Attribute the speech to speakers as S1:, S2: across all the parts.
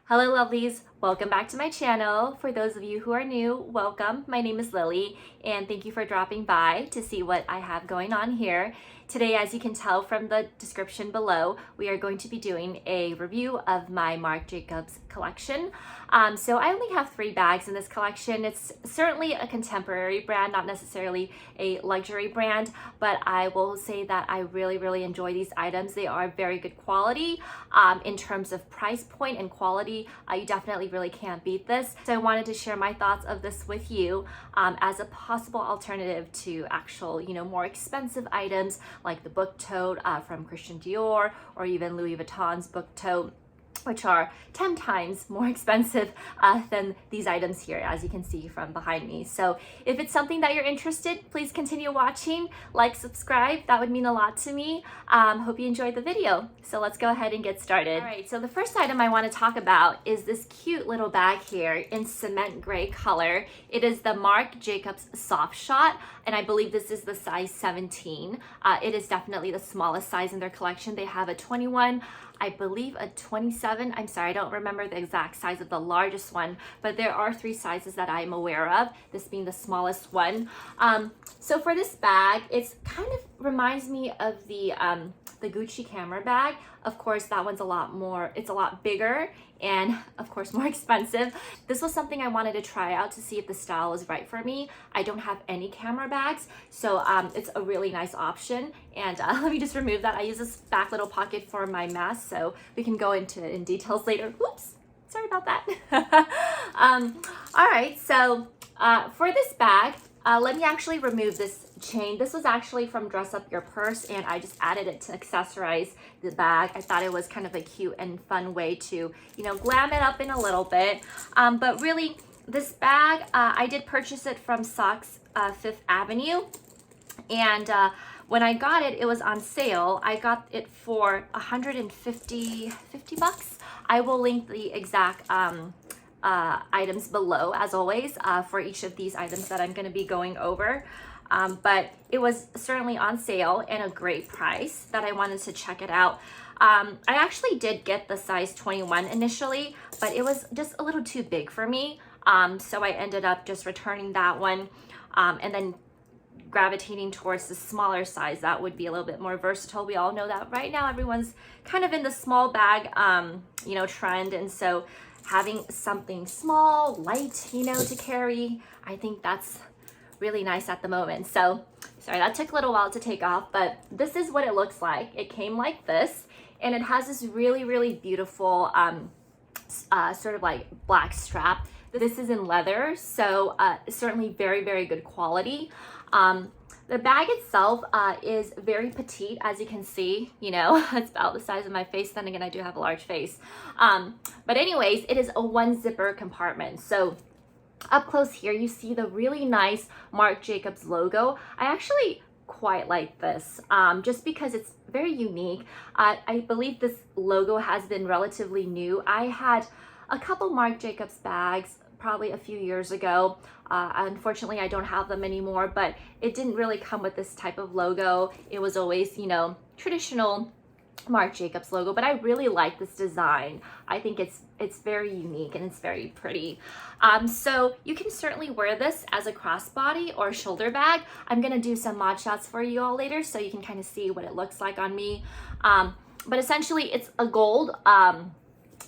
S1: Hello lovelies, welcome back to my channel. For those of you who are new, welcome. My name is Lily and thank you for dropping by to see what I have going on here. Today, as you can tell from the description below, we are going to be doing a review of my Marc Jacobs collection. So I only have 3 bags in this collection. It's certainly a contemporary brand, not necessarily a luxury brand, but I will say that I really enjoy these items. They are very good quality in terms of price point and quality. You definitely really can't beat this. So I wanted to share my thoughts of this with you as a possible alternative to actual, more expensive items like the book tote from Christian Dior or even Louis Vuitton's book tote, which are 10 times more expensive than these items here, as you can see from behind me. So if it's something that you're interested, please continue watching, like, subscribe, that would mean a lot to me. Hope you enjoyed the video. So let's go ahead and get started. All right, so the first item I want to talk about is this cute little bag here in cement gray color. It is the Marc Jacobs Softshot, and I believe this is the size 17. It is definitely the smallest size in their collection. They have a 21, I believe a 27. I'm sorry, I don't remember the exact size of the largest one, but there are 3 sizes that I'm aware of, this being the smallest one. So for this bag, it's kind of reminds me of the Gucci camera bag. Of course, that one's it's a lot bigger and of course more expensive. This was something I wanted to try out to see if the style is right for me. I don't have any camera bags, so it's a really nice option. And let me just remove that. I use this back little pocket for my mask, so we can go into in details later. Whoops, sorry about that. All right, so for this bag, let me actually remove this chain. This was actually from Dress Up Your Purse, and I just added it to accessorize the bag. I thought it was kind of a cute and fun way to, glam it up in a little bit. But really, this bag, I did purchase it from Saks Fifth Avenue, and when I got it, it was on sale. I got it for 50 bucks. I will link the exact items below, as always, for each of these items that I'm going to be going over. But it was certainly on sale and a great price that I wanted to check it out. I actually did get the size 21 initially, but it was just a little too big for me. So I ended up just returning that one and then gravitating towards the smaller size that would be a little bit more versatile. We all know that right now everyone's kind of in the small bag trend, and so having something small, light, to carry, I think that's really nice at the moment. So, sorry, that took a little while to take off, but this is what it looks like. It came like this, and it has this really beautiful sort of like black strap. This is in leather, so certainly very good quality. The bag itself is very petite, as you can see. It's about the size of my face. Then again, I do have a large face. But anyways, it is a 1 zipper compartment. So up close here, you see the really nice Marc Jacobs logo. I actually quite like this just because it's very unique. I believe this logo has been relatively new. I had a couple Marc Jacobs bags probably a few years ago. Unfortunately, I don't have them anymore, but it didn't really come with this type of logo. It was always, traditional Marc Jacobs logo, but I really like this design. I think it's very unique and it's very pretty. So you can certainly wear this as a crossbody or shoulder bag. I'm gonna do some mod shots for you all later so you can kind of see what it looks like on me. But essentially it's a gold,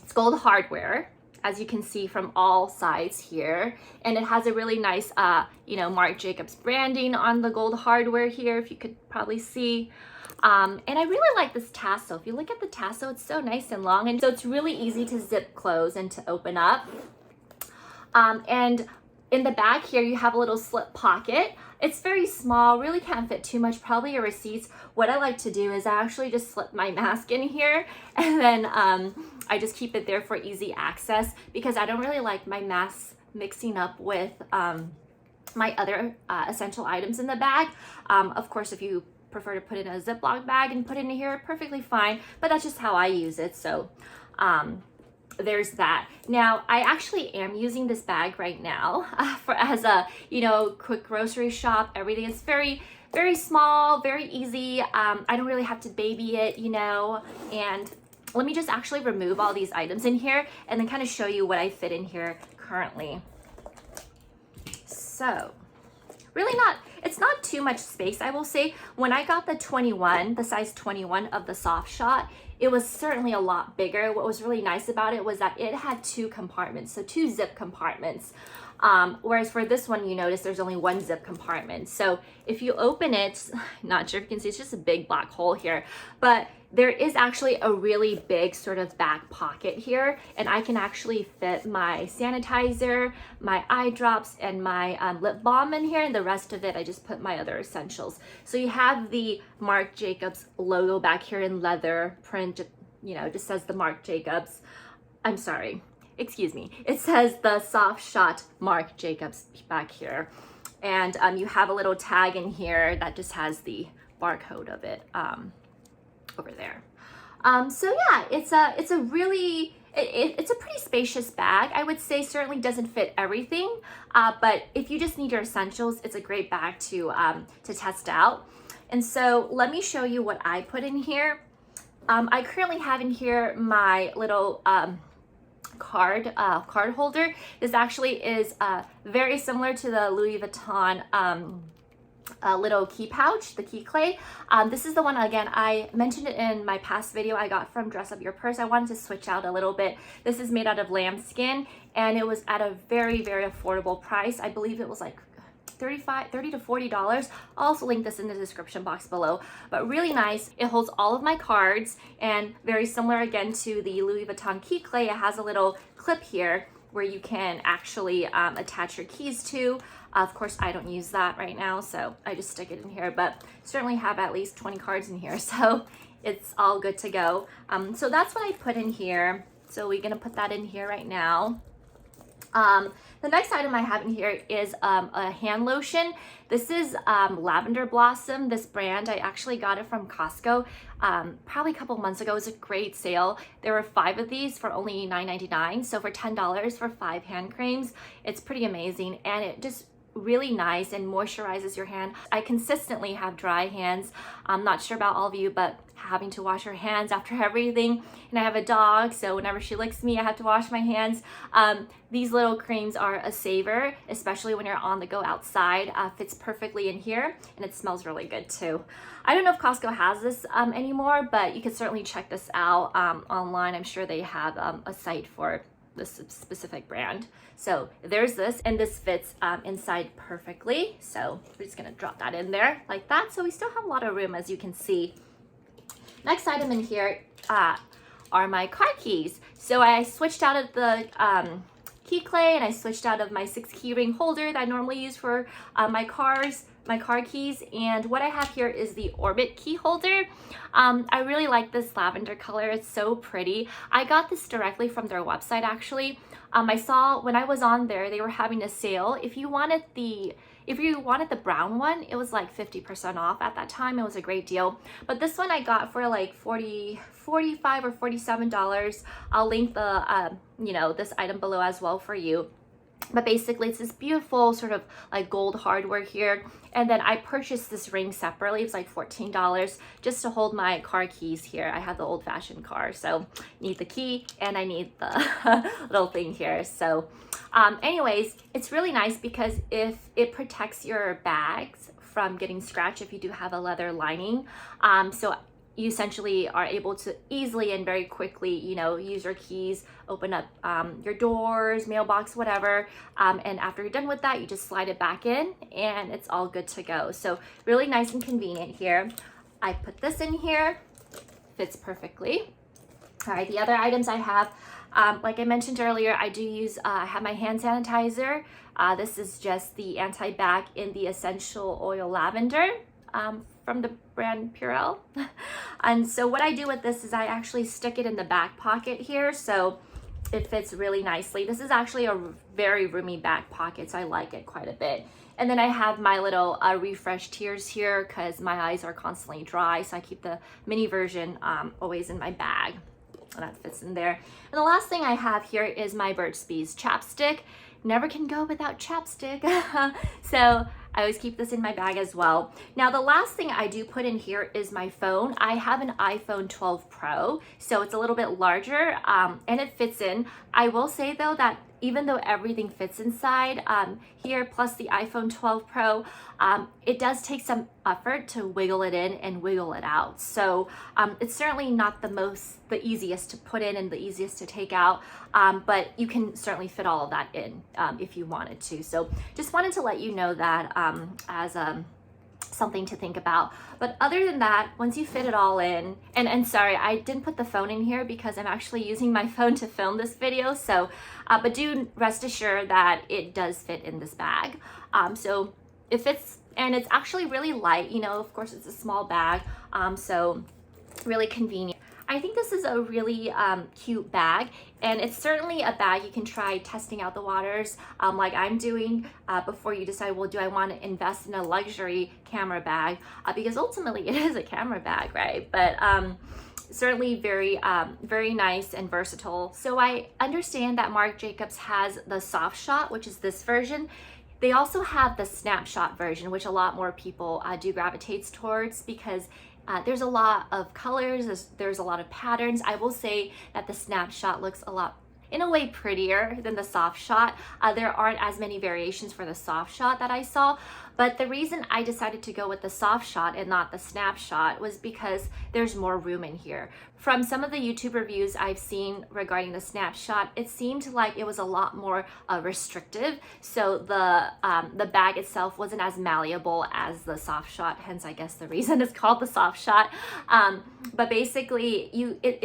S1: it's gold hardware, as you can see from all sides here, and it has a really nice Marc Jacobs branding on the gold hardware here, if you could probably see. And I really like this tassel. If you look at the tassel, it's so nice and long, and so it's really easy to zip close and to open up. And in the back here, you have a little slip pocket. It's very small, really can't fit too much, probably your receipts. What I like to do is I actually just slip my mask in here, and then I just keep it there for easy access because I don't really like my mask mixing up with my other essential items in the bag. Of course, if you prefer to put it in a Ziploc bag and put it in here, perfectly fine, but that's just how I use it. So there's that. Now, I actually am using this bag right now as a, quick grocery shop. Everything is very small, very easy. I don't really have to baby it, and let me just actually remove all these items in here and then kind of show you what I fit in here currently. So really it's not too much space, I will say. When I got the size 21 of the Softshot, it was certainly a lot bigger. What was really nice about it was that it had 2 compartments, so 2 zip compartments. Whereas for this one, you notice there's only 1 zip compartment. So if you open it, not sure if you can see, it's just a big black hole here, but there is actually a really big sort of back pocket here, and I can actually fit my sanitizer, my eye drops, and my lip balm in here, and the rest of it, I just put my other essentials. So you have the Marc Jacobs logo back here in leather print, you know, it just says the Marc Jacobs. I'm sorry. Excuse me, it says the Softshot Marc Jacobs back here. And you have a little tag in here that just has the barcode of it over there. So yeah, it's a really, it's a pretty spacious bag. I would say certainly doesn't fit everything, but if you just need your essentials, it's a great bag to test out. And so let me show you what I put in here. I currently have in here my little card holder. This actually is very similar to the Louis Vuitton little key pouch, the key clay. This is the one, again, I mentioned it in my past video I got from Dress Up Your Purse. I wanted to switch out a little bit. This is made out of lambskin, and it was at a very, very affordable price. I believe it was like $30 to $40. I'll also link this in the description box below, but really nice. It holds all of my cards, and very similar again to the Louis Vuitton key clay, it has a little clip here where you can actually attach your keys to. Of course, I don't use that right now, so I just stick it in here, but certainly have at least 20 cards in here, so it's all good to go. So that's what I put in here. So we're gonna put that in here right now. The next item I have in here is a hand lotion. This is Lavender Blossom, this brand. I actually got it from Costco probably a couple months ago. It was a great sale. There were 5 of these for only $9.99. So for $10 for 5 hand creams, it's pretty amazing. And it just really nice and moisturizes your hand. I consistently have dry hands. I'm not sure about all of you, but having to wash your hands after everything, and I have a dog, so whenever she licks me I have to wash my hands. These little creams are a saver, especially when you're on the go outside. Fits perfectly in here, and it smells really good too. I don't know if Costco has this anymore, but you can certainly check this out online. I'm sure they have a site for this specific brand. So there's this, and this fits inside perfectly. So we're just gonna drop that in there like that. So we still have a lot of room, as you can see. Next item in here are my car keys. So I switched out of the key clay, and I switched out of my 6 key ring holder that I normally use for my car keys, and what I have here is the Orbit key holder. I really like this lavender color. It's so pretty. I got this directly from their website actually. I saw when I was on there they were having a sale. If you wanted the brown one, it was like 50% off at that time. It was a great deal. But this one I got for like $45 or $47. I'll link the this item below as well for you. But basically it's this beautiful sort of like gold hardware here. And then I purchased this ring separately. It's like $14 just to hold my car keys here. I have the old-fashioned car, so need the key and I need the little thing here. So anyways, it's really nice because if it protects your bags from getting scratched if you do have a leather lining. So you essentially are able to easily and very quickly, use your keys, open up your doors, mailbox, whatever. And after you're done with that, you just slide it back in and it's all good to go. So really nice and convenient here. I put this in here, fits perfectly. All right, the other items I have, like I mentioned earlier, I do use, I have my hand sanitizer. This is just the anti-bac in the essential oil lavender. From the brand Purell. And so what I do with this is I actually stick it in the back pocket here, so it fits really nicely. This is actually a very roomy back pocket, so I like it quite a bit. And then I have my little refresh tears here because my eyes are constantly dry, so I keep the mini version always in my bag. And that fits in there. And the last thing I have here is my Burt's Bees chapstick. Never can go without chapstick. So I always keep this in my bag as well. Now, the last thing I do put in here is my phone. I have an iPhone 12 Pro, so it's a little bit larger, and it fits in. I will say though that even though everything fits inside here, plus the iPhone 12 Pro, it does take some effort to wiggle it in and wiggle it out. So it's certainly not the easiest to put in and the easiest to take out, but you can certainly fit all of that in if you wanted to. So just wanted to let you know that as something to think about. But other than that, once you fit it all in, and sorry, I didn't put the phone in here because I'm actually using my phone to film this video, so but do rest assured that it does fit in this bag. So it fits, and it's actually really light, you know, of course it's a small bag, so really convenient. I think this is a really cute bag, and it's certainly a bag you can try testing out the waters like I'm doing before you decide, well, do I want to invest in a luxury camera bag? Because ultimately it is a camera bag, right? But certainly very nice and versatile. So I understand that Marc Jacobs has the Softshot, which is this version. They also have the Snapshot version, which a lot more people do gravitate towards because there's a lot of colors, there's a lot of patterns. I will say that the Snapshot looks a lot, in a way, prettier than the Softshot. There aren't as many variations for the Softshot that I saw, but the reason I decided to go with the Softshot and not the Snapshot was because there's more room in here. From some of the YouTube reviews I've seen regarding the Snapshot, it seemed like it was a lot more restrictive, so the bag itself wasn't as malleable as the Softshot, hence I guess the reason it's called the Softshot. But basically,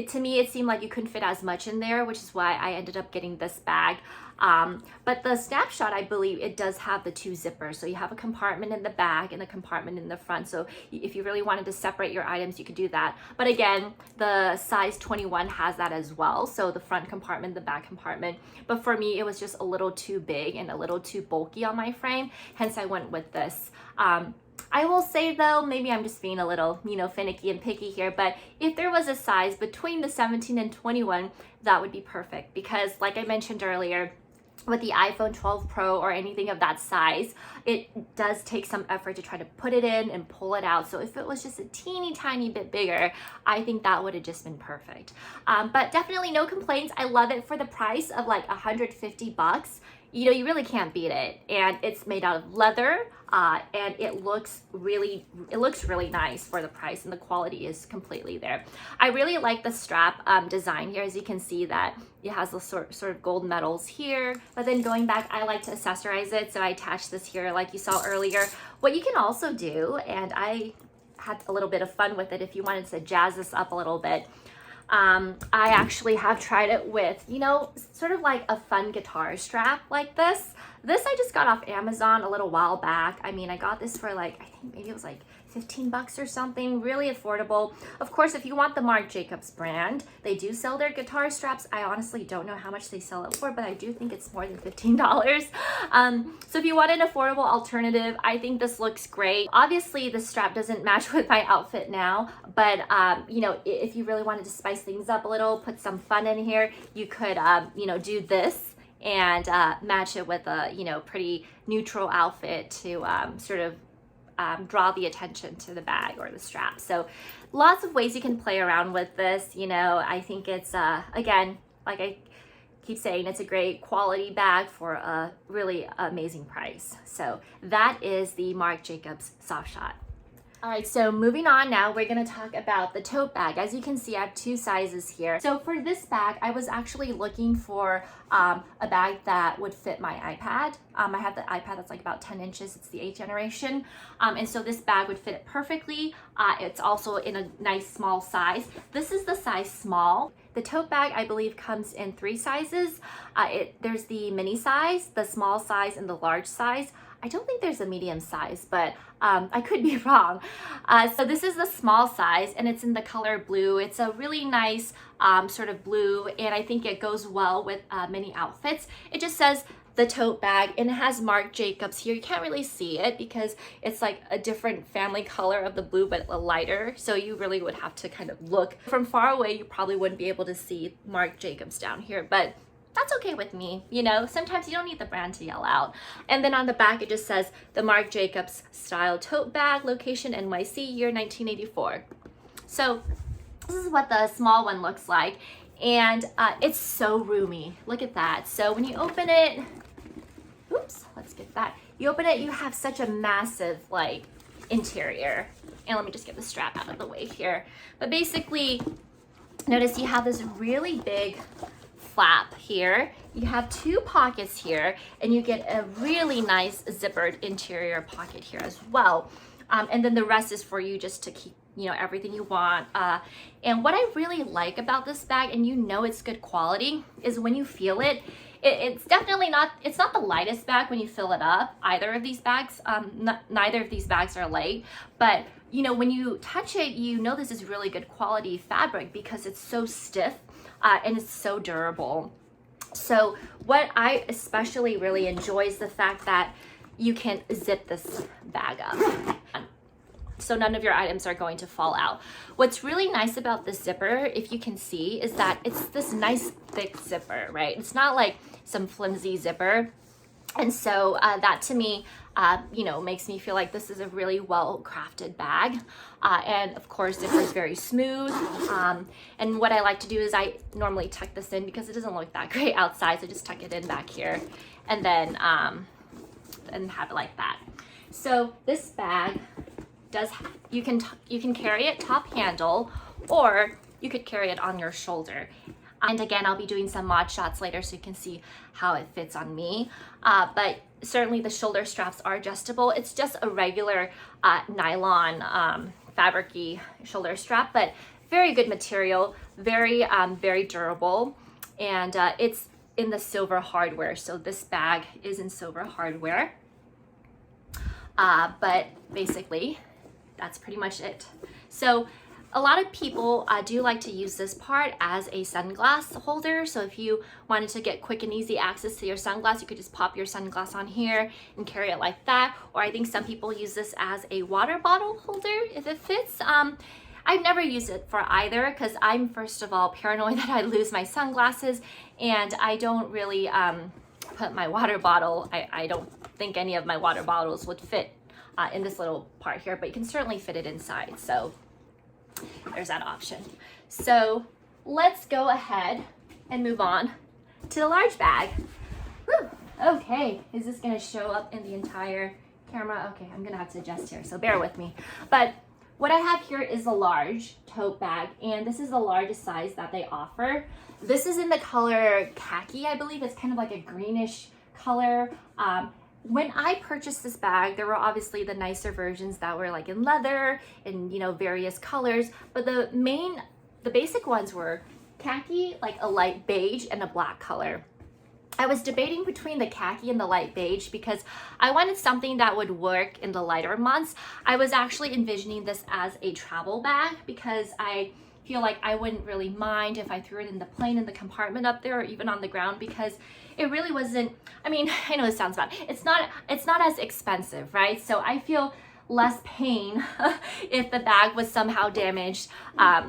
S1: to me it seemed like you couldn't fit as much in there, which is why I ended up getting this bag. But the Snapshot, I believe it does have the 2 zippers. So you have a compartment in the back and a compartment in the front. So if you really wanted to separate your items, you could do that. But again, the size 21 has that as well. So the front compartment, the back compartment. But for me, it was just a little too big and a little too bulky on my frame. Hence I went with this. I will say though, maybe I'm just being a little, you know, finicky and picky here, but if there was a size between the 17 and 21, that would be perfect. Because like I mentioned earlier, with the iPhone 12 Pro or anything of that size, it does take some effort to try to put it in and pull it out. So if it was just a teeny tiny bit bigger, I think that would have just been perfect. But definitely no complaints. I love it for the price of like $150. You know, you really can't beat it. And it's made out of leather, and it looks really nice for the price, and the quality is completely there. I really like the strap design here. As you can see that it has the sort of gold medals here, but then going back, I like to accessorize it, so I attached this here like you saw earlier. What you can also do, and I had a little bit of fun with it if you wanted to jazz this up a little bit, I actually have tried it with, you know, sort of like a fun guitar strap like this. This I just got off Amazon a little while back. I mean, I got this for like, I think maybe it was like 15 bucks or something, really affordable. Of course, if you want the Marc Jacobs brand, they do sell their guitar straps. I honestly don't know how much they sell it for, but I do think it's more than $15. So if you want an affordable alternative, I think this looks great. Obviously, the strap doesn't match with my outfit now, but you know, if you really wanted to spice things up a little, put some fun in here, you could, you know, do this and match it with a, you know, pretty neutral outfit to sort of draw the attention to the bag or the strap. So lots of ways you can play around with this. You know, I think it's, again, like I keep saying, it's a great quality bag for a really amazing price. So that is the Marc Jacobs Softshot. All right, so moving on now, we're gonna talk about the tote bag. As you can see, I have 2 sizes here. So for this bag, I was actually looking for a bag that would fit my iPad. I have the iPad that's like about 10 inches, it's the 8th generation. And so this bag would fit it perfectly. It's also in a nice small size. This is the size small. The tote bag, I believe, comes in 3 sizes. There's the mini size, the small size, and the large size. I don't think there's a medium size, but I could be wrong. So this is the small size, and it's in the color blue. It's a really nice sort of blue, and I think it goes well with many outfits. It just says the tote bag, and it has Marc Jacobs here. You can't really see it because it's like a different family color of the blue, but a lighter. So you really would have to kind of look from far away. You probably wouldn't be able to see Marc Jacobs down here, but that's okay with me. You know, sometimes you don't need the brand to yell out. And then on the back, it just says the Marc Jacobs style tote bag, location NYC, year 1984. So this is what the small one looks like. And it's so roomy. Look at that. So when you open it, oops, let's get that. You open it, you have such a massive like interior. And let me just get the strap out of the way here. But basically, notice you have this really big flap here. You have 2 pockets here, and you get a really nice zippered interior pocket here as well. And then the rest is for you just to keep, you know, everything you want. And what I really like about this bag, and you know it's good quality, is when you feel it, it's definitely not, it's not the lightest bag when you fill it up, either of these bags. Neither of these bags are light, but you know, when you touch it, you know this is really good quality fabric because it's so stiff and it's so durable. So what I especially really enjoy is the fact that you can zip this bag up, so none of your items are going to fall out. What's really nice about this zipper, if you can see, is that it's this nice thick zipper, right? It's not like some flimsy zipper. And so that to me, you know, makes me feel like this is a really well-crafted bag. And of course, zipper is very smooth. And what I like to do is I normally tuck this in because it doesn't look that great outside. So just tuck it in back here and then and have it like that. So this bag does, you can carry it top handle, or you could carry it on your shoulder. And again, I'll be doing some mod shots later so you can see how it fits on me. But certainly the shoulder straps are adjustable. It's just a regular nylon fabric-y shoulder strap, but very good material, very, very durable. And it's in the silver hardware. So this bag is in silver hardware. But basically, that's pretty much it. So a lot of people do like to use this part as a sunglass holder. So if you wanted to get quick and easy access to your sunglass, you could just pop your sunglass on here and carry it like that. Or I think some people use this as a water bottle holder if it fits. I've never used it for either because I'm, first of all, paranoid that I lose my sunglasses, and I don't really put my water bottle, I don't think any of my water bottles would fit in this little part here, but you can certainly fit it inside. So there's that option. So let's go ahead and move on to the large bag. Whew. Okay, is this gonna show up in the entire camera? Okay, I'm gonna have to adjust here, so bear with me. But what I have here is a large tote bag, and this is the largest size that they offer. This is in the color khaki, I believe. It's kind of like a greenish color. When I purchased this bag, there were obviously the nicer versions that were like in leather and, you know, various colors, but the basic ones were khaki, like a light beige, and a black color. I was debating between the khaki and the light beige because I wanted something that would work in the lighter months. I was actually envisioning this as a travel bag because I feel like I wouldn't really mind if I threw it in the plane, in the compartment up there, or even on the ground, because it really wasn't, I mean, I know this sounds bad. It's not as expensive, right? So I feel less pain if the bag was somehow damaged,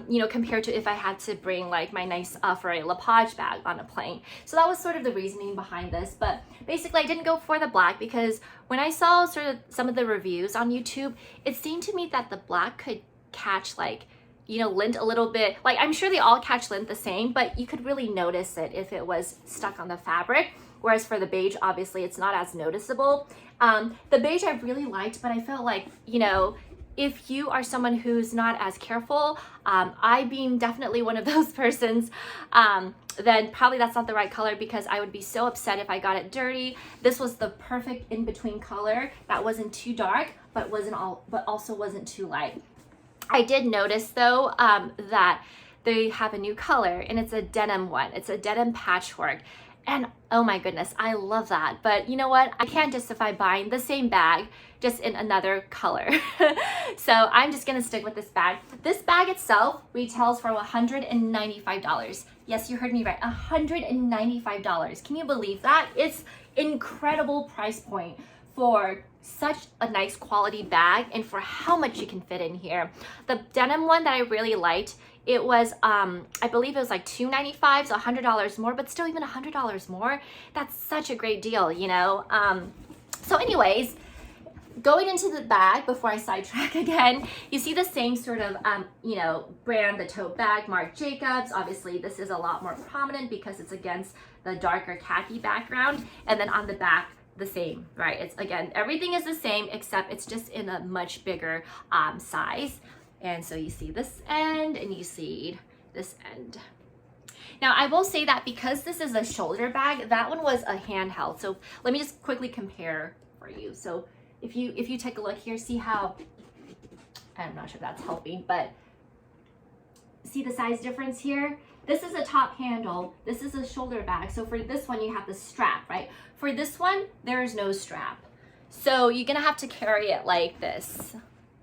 S1: you know, compared to if I had to bring like my nice Ferrari Lepage bag on a plane. So that was sort of the reasoning behind this. But basically I didn't go for the black because when I saw sort of some of the reviews on YouTube, it seemed to me that the black could catch like, you know, lint a little bit. Like, I'm sure they all catch lint the same, but you could really notice it if it was stuck on the fabric. Whereas for the beige, obviously it's not as noticeable. The beige I really liked, but I felt like, you know, if you are someone who's not as careful, I being definitely one of those persons, then probably that's not the right color because I would be so upset if I got it dirty. This was the perfect in-between color that wasn't too dark, but also wasn't too light. I did notice though that they have a new color, and it's a denim one. It's a denim patchwork. And oh my goodness, I love that. But you know what? I can't justify buying the same bag just in another color. So I'm just gonna stick with this bag. This bag itself retails for $195. Yes, you heard me right, $195. Can you believe that? It's incredible price point for such a nice quality bag and for how much you can fit in here. The denim one that I really liked, it was, I believe it was like $2.95, so $100 more, but still even $100 more, that's such a great deal, you know? So anyways, going into the bag before I sidetrack again, you see the same sort of, you know, brand, the tote bag, Marc Jacobs. Obviously, this is a lot more prominent because it's against the darker khaki background. And then on the back, the same, right? It's again, everything is the same, except it's just in a much bigger size. And so you see this end and you see this end. Now I will say that because this is a shoulder bag, that one was a handheld. So let me just quickly compare for you. So if you take a look here, see how, I'm not sure if that's helping, but see the size difference here? This is a top handle, this is a shoulder bag. So for this one, you have the strap, right? For this one, there is no strap. So you're gonna have to carry it like this.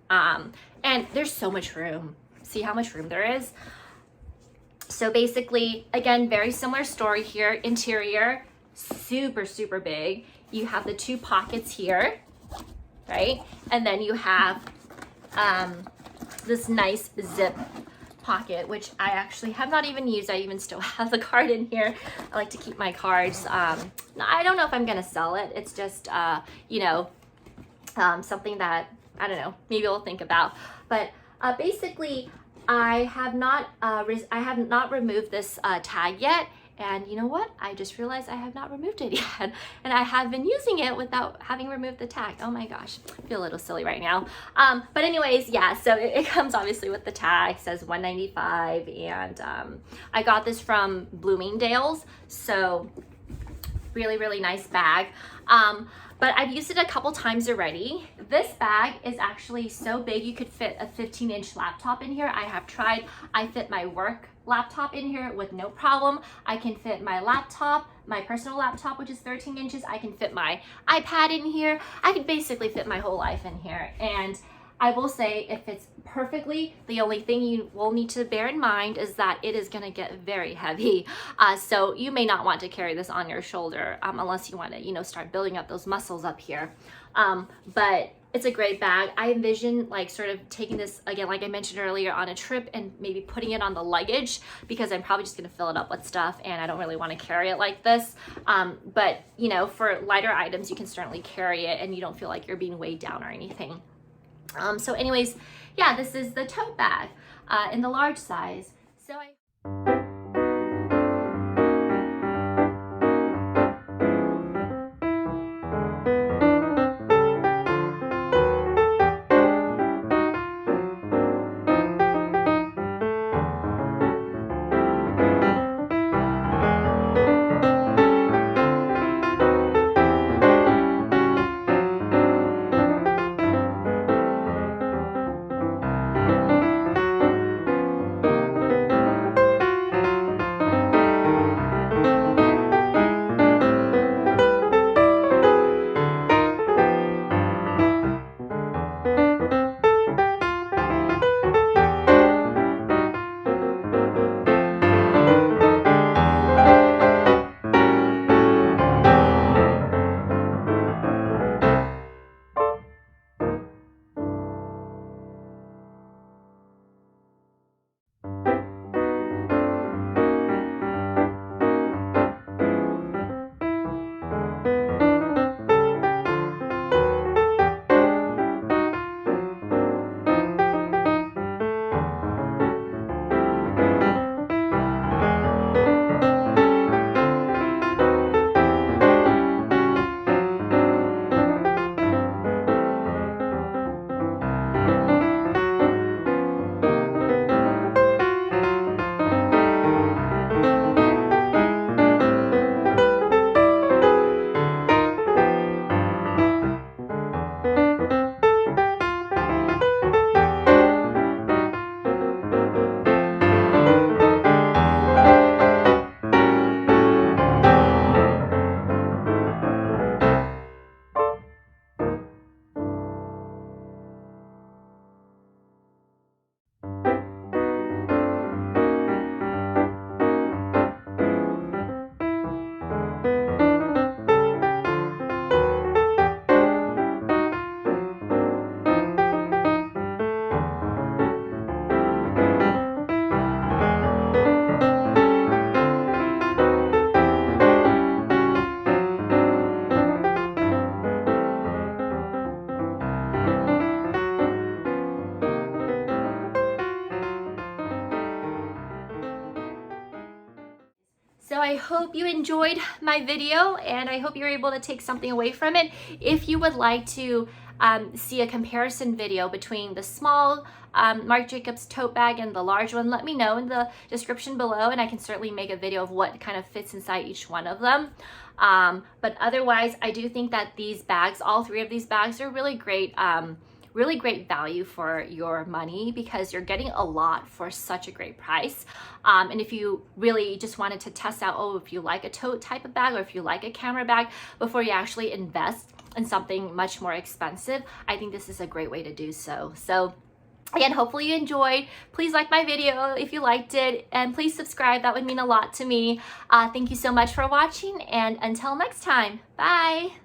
S1: And there's so much room. See how much room there is? So basically, again, very similar story here. Interior, super, super big. You have the two pockets here, right? And then you have this nice zip pocket, which I actually have not even used. I even still have the card in here. I like to keep my cards. I don't know if I'm gonna sell it. It's just, you know, something that, I don't know, maybe I'll think about. But basically, I have not removed this tag yet. And you know what? I just realized I have not removed it yet. And I have been using it without having removed the tag. Oh my gosh, I feel a little silly right now. But anyways, yeah, so it comes obviously with the tag, says $1.95. And I got this from Bloomingdale's. So really, really nice bag. But I've used it a couple times already. This bag is actually so big you could fit a 15-inch laptop in here. I have tried. I fit my work laptop in here with no problem. I can fit my laptop, my personal laptop, which is 13 inches. I can fit my iPad in here. I could basically fit my whole life in here. And I will say it fits perfectly. The only thing you will need to bear in mind is that it is gonna get very heavy. So you may not want to carry this on your shoulder unless you wanna, you know, start building up those muscles up here. But it's a great bag. I envision like sort of taking this, again, like I mentioned earlier, on a trip and maybe putting it on the luggage because I'm probably just gonna fill it up with stuff and I don't really wanna carry it like this. But you know, for lighter items, you can certainly carry it and you don't feel like you're being weighed down or anything. So anyways, yeah, this is the tote bag in the large size. So hope you enjoyed my video, and I hope you're able to take something away from it. If you would like to see a comparison video between the small Marc Jacobs tote bag and the large one, let me know in the description below, and I can certainly make a video of what kind of fits inside each one of them. But otherwise, I do think that these bags, all three of these bags, are really great value for your money, because you're getting a lot for such a great price. And if you really just wanted to test out, oh, if you like a tote type of bag, or if you like a camera bag, before you actually invest in something much more expensive, I think this is a great way to do so. So again, hopefully you enjoyed. Please like my video if you liked it, and please subscribe. That would mean a lot to me. Thank you so much for watching, and until next time, bye.